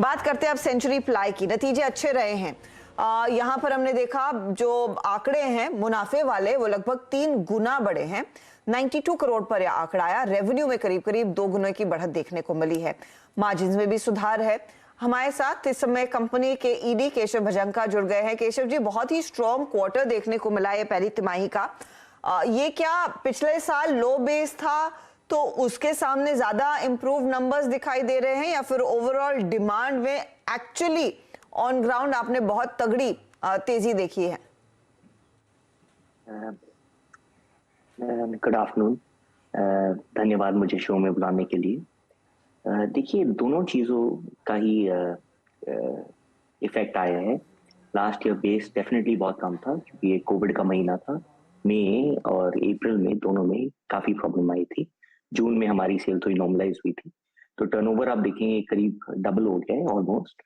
बात करते हैं अब सेंचुरी प्लाई की। नतीजे अच्छे रहे हैं। यहाँ पर हमने देखा जो आंकड़े हैं मुनाफे वाले वो लगभग 3 गुना बढ़े हैं। 92 करोड़ पर यह आंकड़ा आया। रेवेन्यू में करीब करीब 2 गुने की बढ़त देखने को मिली है। मार्जिन में भी सुधार है। हमारे साथ इस समय कंपनी के ईडी केशव भजंका जुड़ गए हैं। केशव जी, बहुत ही स्ट्रॉन्ग क्वार्टर देखने को मिला है पहली तिमाही का। ये क्या पिछले साल लो बेस था तो उसके सामने ज्यादा इंप्रूव नंबर्स दिखाई दे रहे हैं, या फिर ओवरऑल डिमांड में एक्चुअली ऑन ग्राउंड आपने बहुत तगड़ी तेजी देखी है? Good afternoon. धन्यवाद मुझे शो में बुलाने के लिए। देखिए, दोनों चीज़ों का ही इफेक्ट आया है। लास्ट ईयर बेस डेफिनेटली बहुत कम था क्योंकि ये कोविड का महीना था। मई और अप्रैल में दोनों में काफ़ी प्रॉब्लम आई थी। जून में हमारी सेल थोड़ी नॉर्मलाइज हुई थी, तो टर्नओवर आप देखेंगे करीब डबल हो गया है ऑलमोस्ट।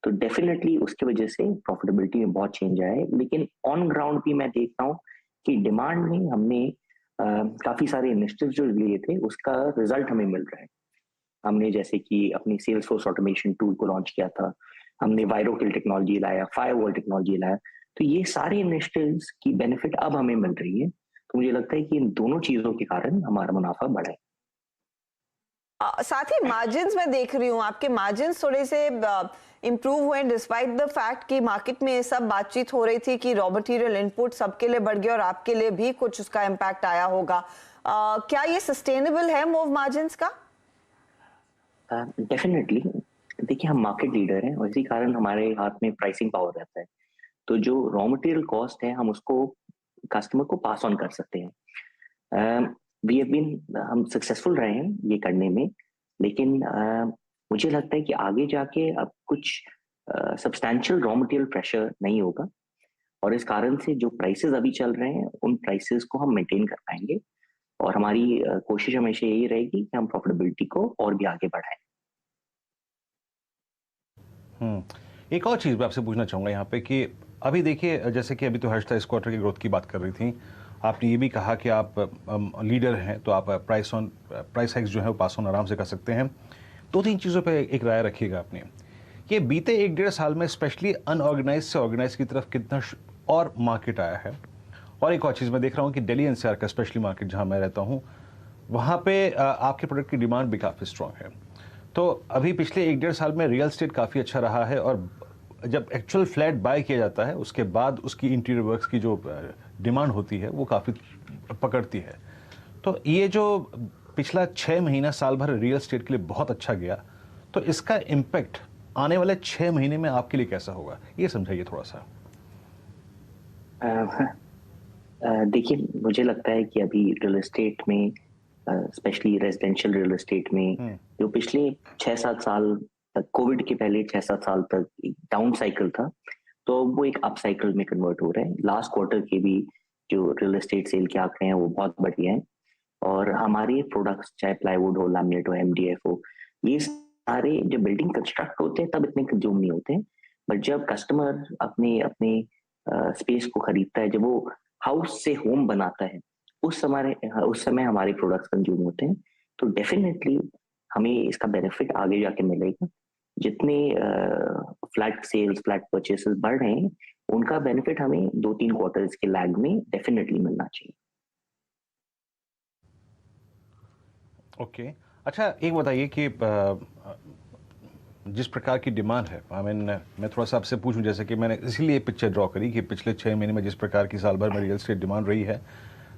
तो डेफिनेटली उसकी वजह से प्रॉफिटेबिलिटी में बहुत चेंज आया है। लेकिन ऑन ग्राउंड भी मैं देख रहा हूँ कि डिमांड में हमने काफ़ी सारे इनिशिएटिव्स जो लिए थे उसका रिजल्ट हमें मिल रहा है। हमने जैसे कि अपनी सेल्स फोर्स ऑटोमेशन टूल को लॉन्च किया था, हमने वायरोकिल टेक्नोलॉजी लाया, फायरवॉल टेक्नोलॉजी लाया, तो ये सारे इनिशिएटिव्स की बेनिफिट अब हमें मिल रही है। तो मुझे लगता है कि इन दोनों चीजों के कारण हमारा मुनाफा बढ़ा है। साथ ही मार्जिन्स में देख रही हूँ आपके मार्जिन्स थोड़े से इंप्रूव हुए डिस्पाइट द फैक्ट कि मार्केट में ये सब बातचीत हो रही थी कि रॉ मटेरियल इनपुट सबके लिए बढ़ गया और आपके लिए भी कुछ उसका इम्पैक्ट आया होगा। क्या ये सस्टेनेबल है मूव मार्जिन्स का? डेफिनेटली। देखिए, हम मार्केट लीडर हैं और इसी कारण हमारे हाथ में प्राइसिंग पावर रहता है। तो जो रॉ मटेरियल कॉस्ट है हम उसको कस्टमर को पास ऑन कर सकते हैं। हम सक्सेसफुल रहे हैं ये करने में। लेकिन मुझे लगता है कि आगे जाके अब कुछ सब्सटैंशियल रॉ मटेरियल प्रेशर नहीं होगा और इस कारण से जो प्राइसेस अभी चल रहे हैं उन प्राइसेस को हम मेंटेन कर पाएंगे और हमारी कोशिश हमेशा यही रहेगी कि हम प्रॉफिटेबिलिटी को और भी आगे बढ़ाएं। एक और चीज़ मैं आपसे पूछना चाहूँगा यहाँ पे कि अभी देखिए, जैसे कि अभी तो हर्षिता इस क्वार्टर की ग्रोथ की बात कर रही थी, आपने ये भी कहा कि आप लीडर हैं तो आप प्राइस हाइक्स जो है वो पास ऑन आराम से कर सकते हैं। 2-3 चीज़ों पे एक राय रखिएगा अपनी। ये बीते 1-1.5 साल में स्पेशली अनऑर्गेनाइज से ऑर्गेनाइज की तरफ कितना और मार्केट आया है। और एक और चीज़ मैं देख रहा हूँ कि दिल्ली एनसीआर का स्पेशली मार्केट जहाँ मैं रहता हूँ वहाँ पे आपके प्रोडक्ट की डिमांड भी काफ़ी स्ट्रॉन्ग है। तो अभी पिछले 1-1.5 साल में रियल एस्टेट काफ़ी अच्छा रहा है और जब एक्चुअल फ्लैट बाय किया जाता है उसके बाद उसकी इंटीरियर वर्क्स की जो डिमांड होती है वो काफ़ी पकड़ती है। तो ये जो पिछला 6 महीना साल भर रियल एस्टेट के लिए बहुत अच्छा गया, तो इसका इम्पैक्ट आने वाले 6 महीने में आपके लिए कैसा होगा, ये समझाइए थोड़ा सा। देखिए, मुझे लगता है कि अभी रियल एस्टेट में स्पेशली रेजिडेंशियल रियल एस्टेट में जो पिछले 6-7 साल तक, कोविड के पहले 6-7 साल तक एक डाउन साइकिल था, तो वो एक अप साइकिल में कन्वर्ट हो रहा है। लास्ट क्वार्टर के भी जो रियल एस्टेट सेल के आंकड़े हैं वो बहुत बढ़िया हैं और हमारे प्रोडक्ट्स चाहे प्लाईवुड हो, लैमिनेट हो, एमडीएफ हो, ये सारे जब बिल्डिंग कंस्ट्रक्ट होते हैं तब इतने कंज्यूम नहीं होते हैं। बट जब कस्टमर अपने अपने स्पेस को खरीदता है, जब वो हाउस से होम बनाता है, उस समय हमारे प्रोडक्ट्स कंज्यूम होते हैं। तो डेफिनेटली हमें इसका बेनिफिट आगे जाके मिलेगा। जितने फ्लैट सेल्स, फ्लैट परचेसेस बढ़ रहे हैं उनका बेनिफिट हमें 2-3 क्वार्टर्स के लैग में डेफिनेटली मिलना चाहिए। ओके। अच्छा, एक बताइए कि जिस प्रकार की डिमांड है, मैं थोड़ा सा आपसे पूछूं, जैसे कि मैंने इसीलिए पिक्चर ड्रॉ करी कि पिछले 6 महीने में जिस प्रकार की साल भर में रियल एस्टेट डिमांड रही है,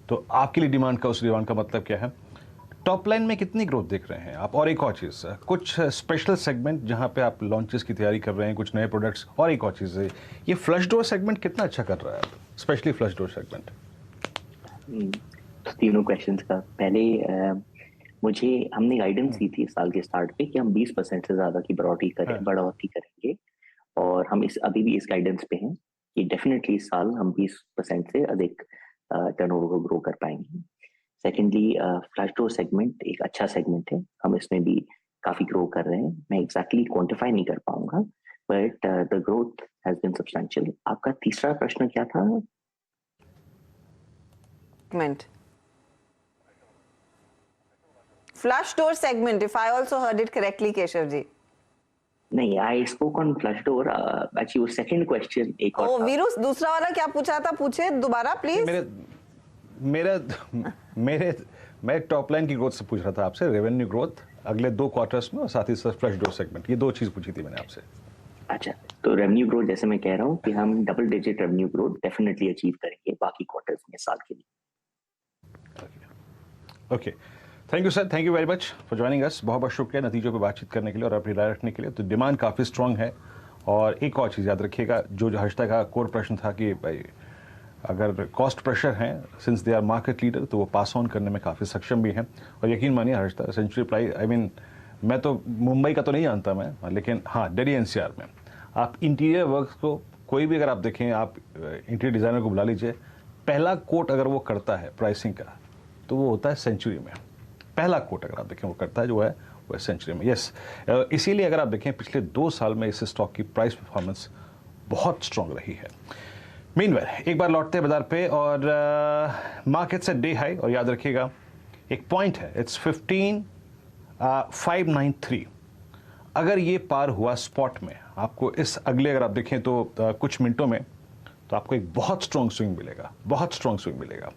तो आपके लिए डिमांड का, उस डिमांड का मतलब क्या है, टॉप लाइन में कितनी ग्रोथ देख रहे हैं आप? और एक और चीज़, कुछ स्पेशल सेगमेंट जहां पे आप लॉन्चेस की तैयारी कर रहे हैं, कुछ नए प्रोडक्ट्स, और एक और चीज़ है, ये फ्लश डोर सेगमेंट कितना अच्छा कर रहा है, स्पेशली फ्लश डोर सेगमेंट? तीनों क्वेश्चंस का पहले हमने गाइडेंस दी थी साल के स्टार्ट पे कि हम 20% से ज्यादा की बढ़ोतरी करेंगे और हम अभी भी इस गाइडेंस पे हैं कि डेफिनेटली इस साल हम 20% से अधिक टर्नओवर को ग्रो कर पाएंगे। सेकेंडली, फ्लैश डोर सेगमेंट एक अच्छा सेगमेंट है, हम इसमें भी काफी ग्रो कर रहे हैं। मैं एग्जैक्टली क्वांटिफाई नहीं कर पाऊंगा but the growth has been substantial. आपका तीसरा प्रश्न क्या था? Flush door segment, if I also heard it correctly, Keshav ji. नहीं, I spoke on flush door. Actually वो सेकंड क्वेश्चन एक और ओ था। वीरू, दूसरा वाला क्या पूछा था, पूछे दोबारा प्लीज। मेरे मेरे मेरे मैं टॉप लाइन की ग्रोथ से पूछ रहा था आपसे, रेवेन्यू ग्रोथ अगले 2 क्वार्टर्स में और साथ ही साथ फ्लश डोर सेगमेंट, ये 2 चीज पूछी थी मैंने आपसे। अच्छा, तो रेवेन्यू ग्रोथ जैसे मैं कह रहा हूँ कि हम double digit revenue growth definitely achieve करेंगे बाकी क्वार्टर्स में साल के लिए। Okay, thank you sir, thank you very much for joining us. बहुत बहुत शुक्रिया नतीजों पे बातचीत करने के लिए और अपनी राय रखने के लिए। तो डिमांड काफ़ी स्ट्रांग है। और एक और चीज़ याद रखिएगा, जो हर्षिता का कोर प्रश्न था कि भाई अगर कॉस्ट प्रेशर हैं, since they are market leader, तो वो पास ऑन करने में काफ़ी सक्षम भी हैं। और यकीन मानिए Harshita, century ply, I mean मैं तो मुंबई का तो नहीं जानता मैं, लेकिन हाँ दिल्ली एनसीआर में आप इंटीरियर वर्क को कोई भी अगर आप देखें, आप इंटीरियर डिज़ाइनर को बुला लीजिए, पहला कोट अगर वो करता है प्राइसिंग का तो वो होता है सेंचुरी में। पहला कोट अगर आप देखें वो करता है जो है वो है सेंचुरी में। यस, इसीलिए अगर आप देखें पिछले 2 साल में इस स्टॉक की प्राइस परफॉर्मेंस बहुत स्ट्रांग रही है। मीनवेल एक बार लौटते हैं बाजार पे और मार्केट से डे हाई, और याद रखिएगा एक पॉइंट है, इट्स 15,593। अगर ये पार हुआ स्पॉट में, आपको इस अगले अगर आप देखें तो कुछ मिनटों में, तो आपको एक बहुत स्ट्रांग स्विंग मिलेगा, बहुत स्ट्रांग स्विंग मिलेगा।